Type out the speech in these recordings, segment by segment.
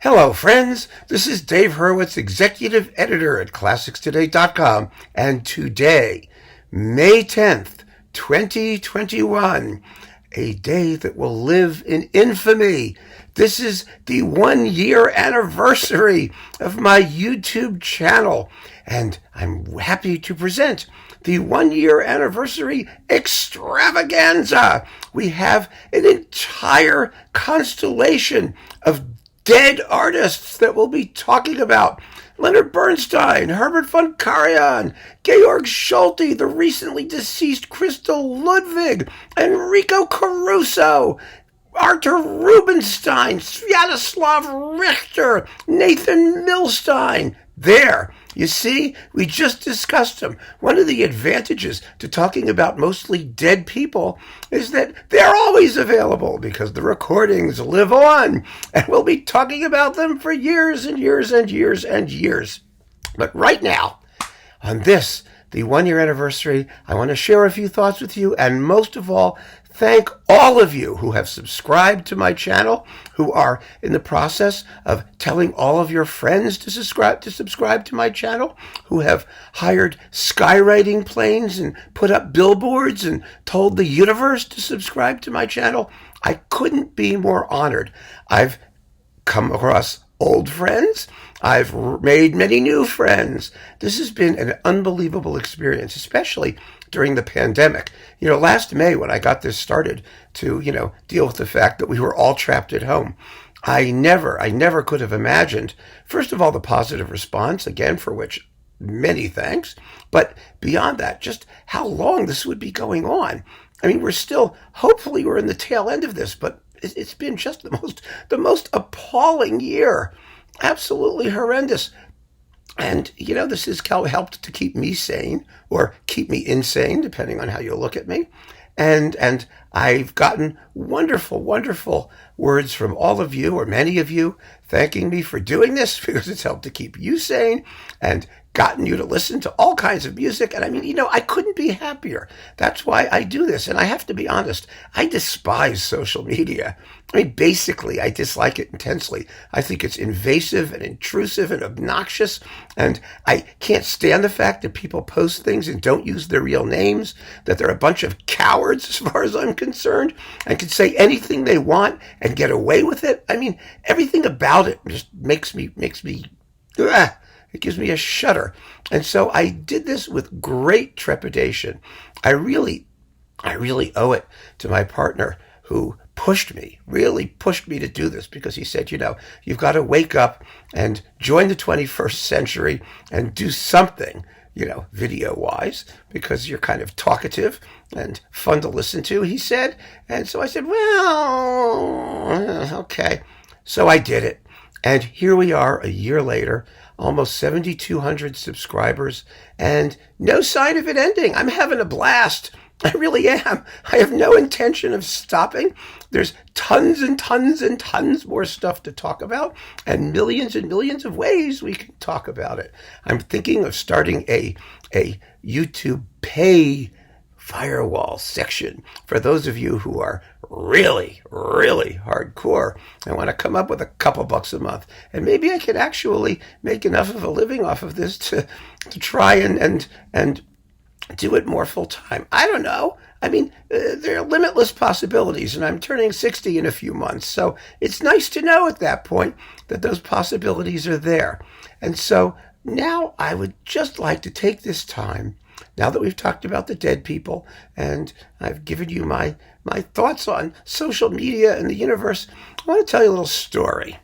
Hello, friends. This is Dave Hurwitz, executive editor at ClassicsToday.com, and today, May 10th, 2021, a day that will live in infamy. This is the 1-year anniversary of my YouTube channel, and I'm happy to present the 1-year anniversary extravaganza. We have an entire constellation of dead artists that we'll be talking about. Leonard Bernstein, Herbert von Karajan, Georg Schulte, the recently deceased Crystal Ludwig, Enrico Caruso, Arthur Rubinstein, Sviatoslav Richter, Nathan Milstein. There, you see, we just discussed them. One of the advantages to talking about mostly dead people is that they're always available because the recordings live on, and we'll be talking about them for years and years and years and years. But right now, on this, the 1-year anniversary, I want to share a few thoughts with you, and most of all, thank all of you who have subscribed to my channel, who are in the process of telling all of your friends to subscribe to my channel, who have hired skywriting planes and put up billboards and told the universe to subscribe to my channel. I couldn't be more honored. I've come across old friends. I've made many new friends. This has been an unbelievable experience, especially during the pandemic. Last May when I got this started to, deal with the fact that we were all trapped at home, I never could have imagined, first of all, the positive response, again, for which many thanks, but beyond that, just how long this would be going on. I mean, hopefully we're in the tail end of this, but it's been just the most appalling year. Absolutely horrendous. And, this has helped to keep me sane or keep me insane, depending on how you look at me. And I've gotten wonderful, wonderful words from all of you, or many of you, thanking me for doing this because it's helped to keep you sane and gotten you to listen to all kinds of music. And I mean, I couldn't be happier. That's why I do this. And I have to be honest, I despise social media. I mean, basically, I dislike it intensely. I think it's invasive and intrusive and obnoxious. And I can't stand the fact that people post things and don't use their real names, that they're a bunch of cowards as far as I'm concerned, and can say anything they want and get away with it. I mean, everything about it just makes me, it gives me a shudder. And so I did this with great trepidation. I really owe it to my partner who really pushed me to do this, because he said, you've got to wake up and join the 21st century and do something, video-wise, because you're kind of talkative and fun to listen to, he said. And so I said, well, okay. So I did it. And here we are a year later, almost 7,200 subscribers, and no sign of it ending. I'm having a blast. I really am. I have no intention of stopping. There's tons and tons and tons more stuff to talk about, and millions of ways we can talk about it. I'm thinking of starting a YouTube pay firewall section for those of you who are really hardcore and want to come up with a couple bucks a month. And maybe I could actually make enough of a living off of this to try and do it more full time. I don't know. I mean, there are limitless possibilities, and I'm turning 60 in a few months. So it's nice to know at that point that those possibilities are there. And so now I would just like to take this time, now that we've talked about the dead people and I've given you my thoughts on social media and the universe, I want to tell you a little story.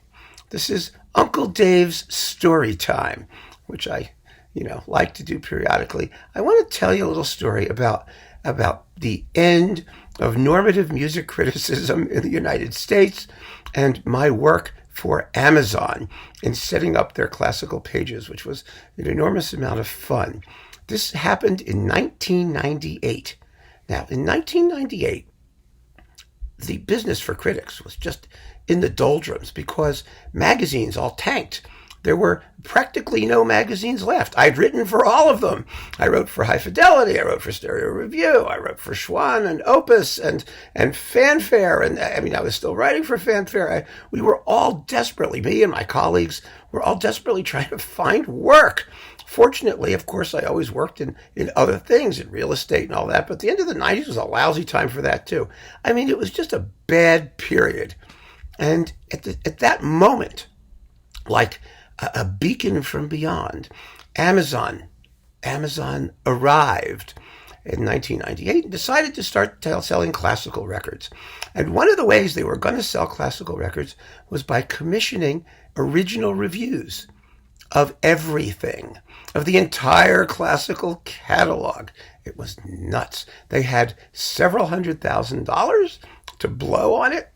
This is Uncle Dave's story time, which I, like to do periodically. I want to tell you a little story about the end of normative music criticism in the United States and my work for Amazon in setting up their classical pages, which was an enormous amount of fun. This happened in 1998. Now, in 1998, the business for critics was just in the doldrums because magazines all tanked. there were practically no magazines left. I'd written for all of them. I wrote for High Fidelity. I wrote for Stereo Review. I wrote for Schwann and Opus and Fanfare. And I mean, I was still writing for Fanfare. We were all desperately, me and my colleagues, were all desperately trying to find work. Fortunately, of course, I always worked in other things, in real estate and all that. But the end of the 90s was a lousy time for that, too. I mean, it was just a bad period. And at that moment, like a beacon from beyond, Amazon arrived in 1998 and decided to start selling classical records. And one of the ways they were going to sell classical records was by commissioning original reviews of everything, of the entire classical catalog. It was nuts. They had several $100,000 to blow on it.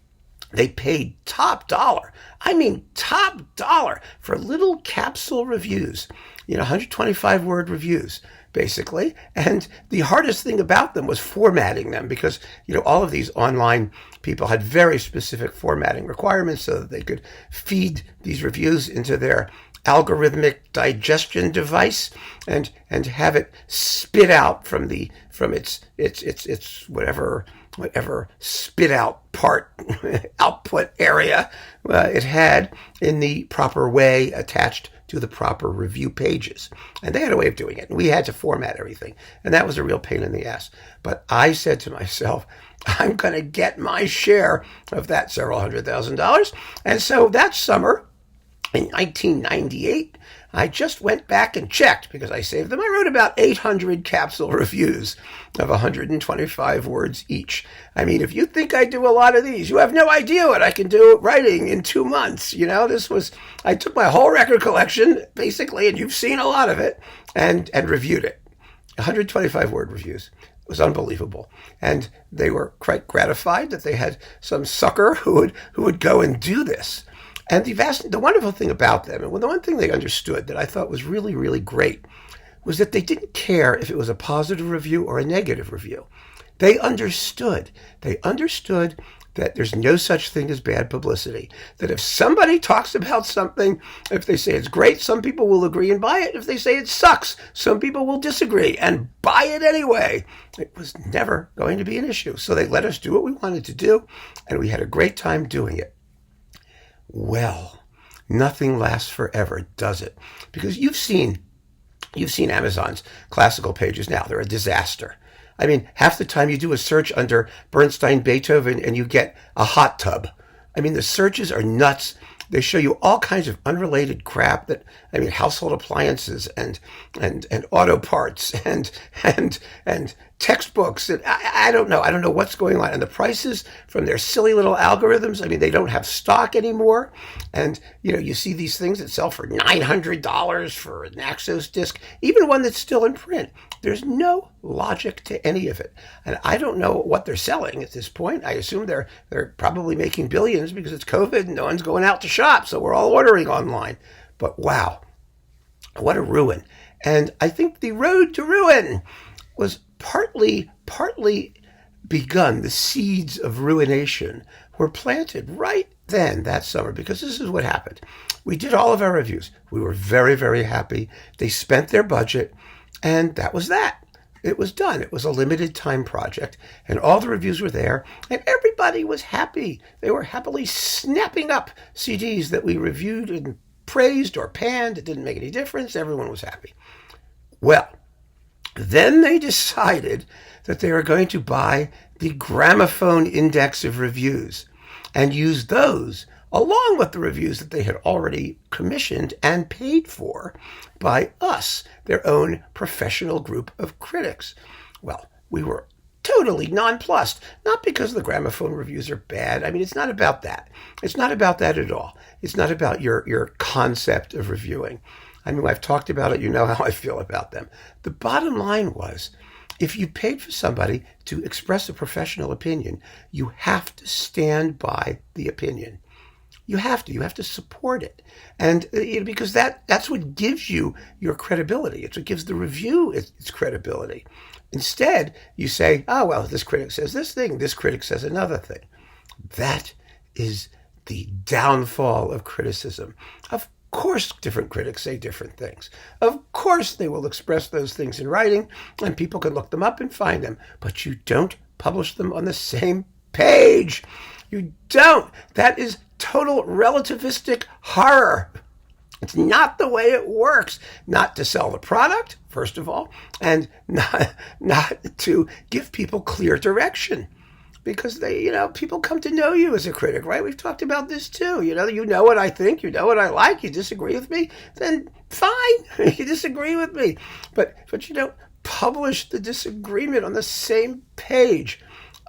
They paid top dollar. I mean, top dollar for little capsule reviews, 125-word reviews, basically. And the hardest thing about them was formatting them because, all of these online people had very specific formatting requirements so that they could feed these reviews into their algorithmic digestion device and have it spit out from its whatever spit out part output area it had in the proper way attached to the proper review pages. And they had a way of doing it. And we had to format everything. And that was a real pain in the ass. But I said to myself, I'm going to get my share of that several $100,000. And so that summer, in 1998, I just went back and checked because I saved them. I wrote about 800 capsule reviews of 125 words each. I mean, if you think I do a lot of these, you have no idea what I can do writing in 2 months. I took my whole record collection, basically, and you've seen a lot of it, and reviewed it. 125 word reviews. It was unbelievable. And they were quite gratified that they had some sucker who would go and do this. And the wonderful thing about them, and the one thing they understood that I thought was really, really great, was that they didn't care if it was a positive review or a negative review. They understood. They understood that there's no such thing as bad publicity. That if somebody talks about something, if they say it's great, some people will agree and buy it. If they say it sucks, some people will disagree and buy it anyway. It was never going to be an issue. So they let us do what we wanted to do, and we had a great time doing it. Well, nothing lasts forever, does it? Because you've seen Amazon's classical pages now. They're a disaster. I mean, half the time you do a search under Bernstein, Beethoven, and you get a hot tub. I mean, the searches are nuts. They show you all kinds of unrelated crap household appliances and auto parts and textbooks. And I don't know. I don't know what's going on. And the prices from their silly little algorithms, they don't have stock anymore. And, you see these things that sell for $900 for an Axos disc, even one that's still in print. There's no logic to any of it. And I don't know what they're selling at this point. I assume they're probably making billions because it's COVID and no one's going out to shop. So we're all ordering online. But wow, what a ruin. And I think the road to ruin was partly begun. The seeds of ruination were planted right then that summer, because this is what happened. We did all of our reviews. We were very, very happy. They spent their budget, and that was that. It was done. It was a limited time project, and all the reviews were there, and everybody was happy. They were happily snapping up CDs that we reviewed and praised or panned. It didn't make any difference. Everyone was happy. Well, then they decided that they were going to buy the gramophone index of reviews and use those along with the reviews that they had already commissioned and paid for by us, their own professional group of critics. Well, we were totally nonplussed, not because the gramophone reviews are bad. It's not about that. It's not about that at all. It's not about your concept of reviewing. I've talked about it. You know how I feel about them. The bottom line was, if you paid for somebody to express a professional opinion, you have to stand by the opinion. You have to support it. And because that's what gives you your credibility. It's what gives the review its credibility. Instead, you say, oh, well, this critic says this thing, this critic says another thing. That is the downfall of criticism, of course different critics say different things. Of course they will express those things in writing, and people can look them up and find them. But you don't publish them on the same page. You don't. That is total relativistic horror. It's not the way it works. Not to sell the product, first of all, and not to give people clear direction. Because people come to know you as a critic, right? We've talked about this too. You know what I think, you know what I like. You disagree with me, then fine. You disagree with me, but you don't publish the disagreement on the same page.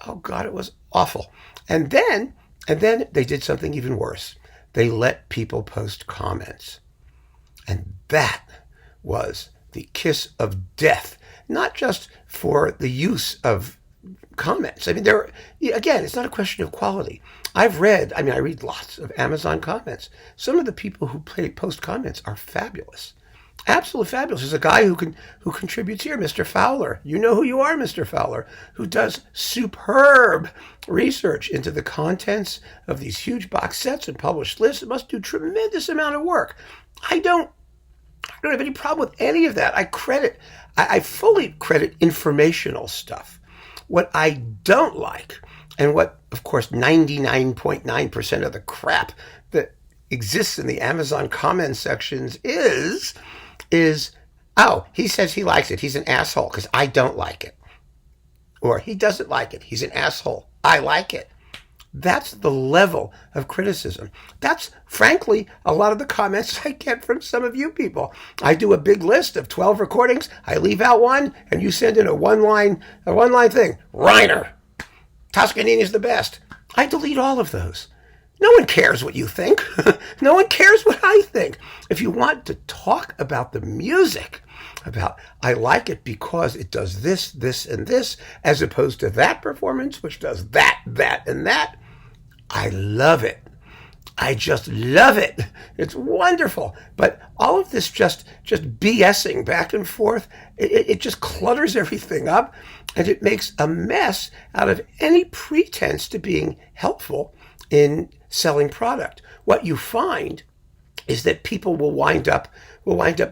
Oh God, it was awful. And then they did something even worse. They let people post comments, and that was the kiss of death. Not just for the use of comments. I mean, again, it's not a question of quality. I read lots of Amazon comments. Some of the people who post comments are fabulous. Absolutely fabulous. There's a guy who contributes here, Mr. Fowler. You know who you are, Mr. Fowler, who does superb research into the contents of these huge box sets and published lists. It must do tremendous amount of work. I don't have any problem with any of that. I fully credit informational stuff. What I don't like, and what, of course, 99.9% of the crap that exists in the Amazon comment sections is, oh, he says he likes it. He's an asshole because I don't like it. Or he doesn't like it. He's an asshole. I like it. That's the level of criticism. That's, frankly, a lot of the comments I get from some of you people. I do a big list of 12 recordings. I leave out one, and you send in a one-line thing. Reiner. Toscanini's the best. I delete all of those. No one cares what you think. No one cares what I think. If you want to talk about the music, about I like it because it does this, this, and this, as opposed to that performance, which does that, and that, I love it. I just love it. It's wonderful. But all of this just BSing back and forth, it just clutters everything up, and it makes a mess out of any pretense to being helpful in selling product. What you find is that people will wind up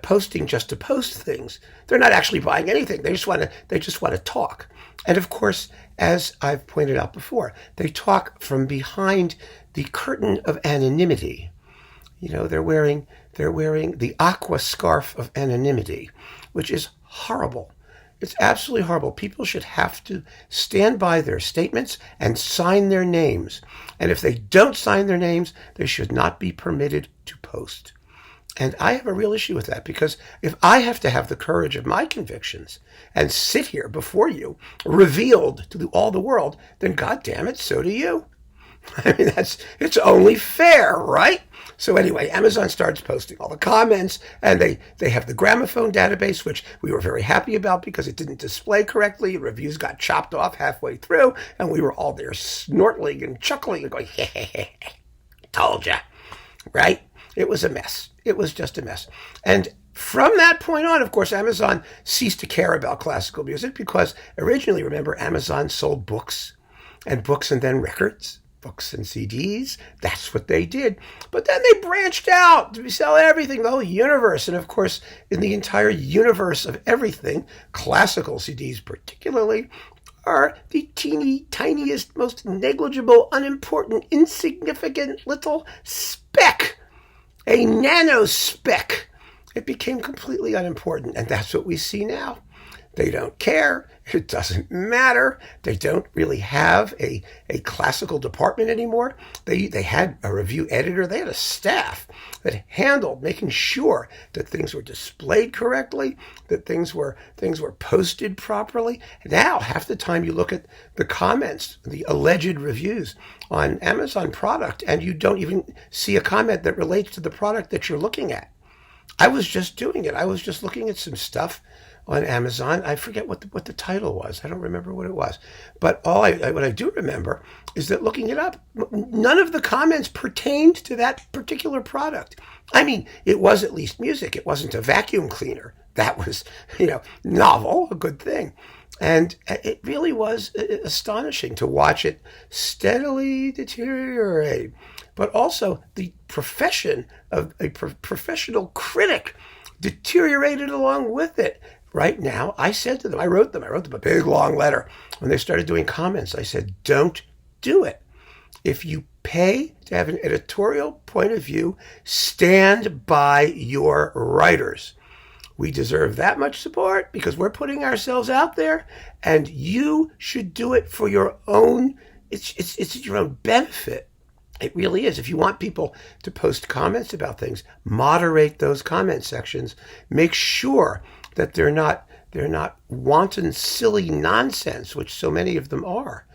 posting just to post things. They're not actually buying anything. They just want to talk. And of course, as I've pointed out before, they talk from behind the curtain of anonymity. They're wearing the aqua scarf of anonymity, which is horrible. It's absolutely horrible. People should have to stand by their statements and sign their names. And if they don't sign their names, they should not be permitted to post. And I have a real issue with that, because if I have to have the courage of my convictions and sit here before you, revealed to all the world, then God damn it, so do you. I mean, it's only fair, right? So anyway, Amazon starts posting all the comments, and they have the gramophone database, which we were very happy about because it didn't display correctly. Reviews got chopped off halfway through, and we were all there snortling and chuckling and going, hey, told ya, right? It was a mess. It was just a mess. And from that point on, of course, Amazon ceased to care about classical music, because originally, remember, Amazon sold books and then records. Books and CDs. That's what they did. But then they branched out to sell everything, the whole universe. And of course, in the entire universe of everything, classical CDs particularly, are the teeny tiniest, most negligible, unimportant, insignificant little speck. A nanospeck. It became completely unimportant. And that's what we see now. They don't care. It doesn't matter. They don't really have a classical department anymore. They had a review editor. They had a staff that handled making sure that things were displayed correctly, that things were posted properly. Now, half the time you look at the comments, the alleged reviews on Amazon product, and you don't even see a comment that relates to the product that you're looking at. I was just doing it. I was just looking at some stuff on Amazon. I forget what the title was. I don't remember what it was. But what I do remember is that looking it up, none of the comments pertained to that particular product. I mean, it was at least music. It wasn't a vacuum cleaner. That was, novel, a good thing. And it really was astonishing to watch it steadily deteriorate. but also the profession of a professional critic deteriorated along with it. Right now, I said to them, I wrote them a big long letter. When they started doing comments, I said, don't do it. If you pay to have an editorial point of view, stand by your writers. We deserve that much support because we're putting ourselves out there, and you should do it for your own, it's your own benefit. It really is. If you want people to post comments about things, moderate those comment sections. Make sure that they're not wanton, silly nonsense, which so many of them are.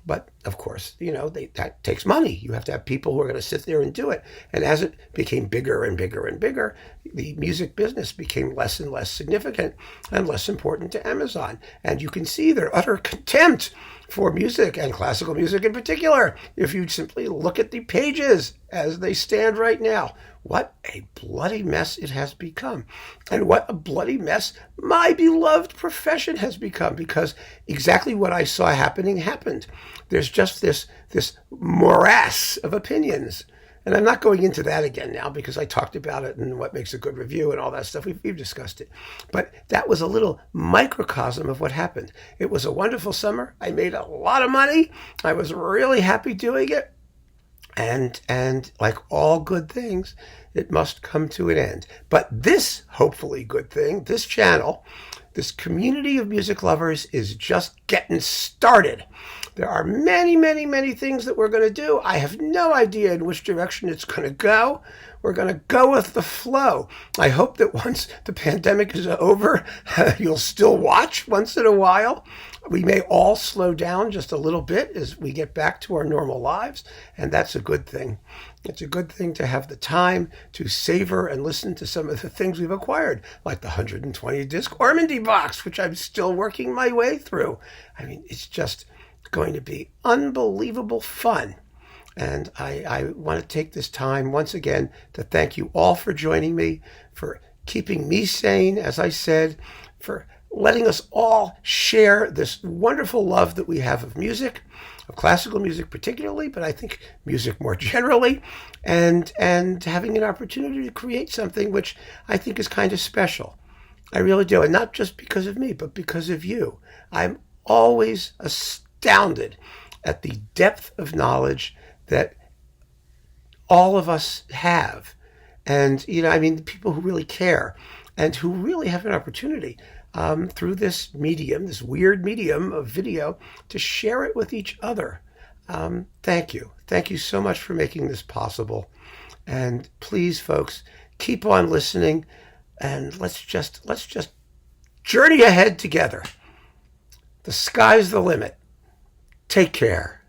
But of course, that takes money. You have to have people who are going to sit there and do it. And as it became bigger and bigger and bigger, the music business became less and less significant and less important to Amazon. And you can see their utter contempt for music, and classical music in particular, if you simply look at the pages as they stand right now. What a bloody mess it has become. And what a bloody mess my beloved profession has become, because exactly what I saw happening happened. There's just this morass of opinions. And I'm not going into that again now because I talked about it and what makes a good review and all that stuff. We've discussed it. But that was a little microcosm of what happened. It was a wonderful summer. I made a lot of money. I was really happy doing it. And like all good things, it must come to an end. But this, hopefully good thing, this channel, this community of music lovers is just getting started. There are many, many, many things that we're going to do. I have no idea in which direction it's going to go. We're going to go with the flow. I hope that once the pandemic is over, you'll still watch once in a while. We may all slow down just a little bit as we get back to our normal lives, and that's a good thing. It's a good thing to have the time to savor and listen to some of the things we've acquired, like the 120 disc Ormandy box, which I'm still working my way through. I mean, it's just going to be unbelievable fun. And I want to take this time once again to thank you all for joining me, for keeping me sane, as I said, for letting us all share this wonderful love that we have of music, of classical music particularly, but I think music more generally, and having an opportunity to create something which I think is kind of special. I really do, and not just because of me, but because of you. I'm always astounded at the depth of knowledge that all of us have. And, people who really care and who really have an opportunity through this medium, this weird medium of video, to share it with each other. Thank you. Thank you so much for making this possible. And please, folks, keep on listening, and let's just journey ahead together. The sky's the limit. Take care.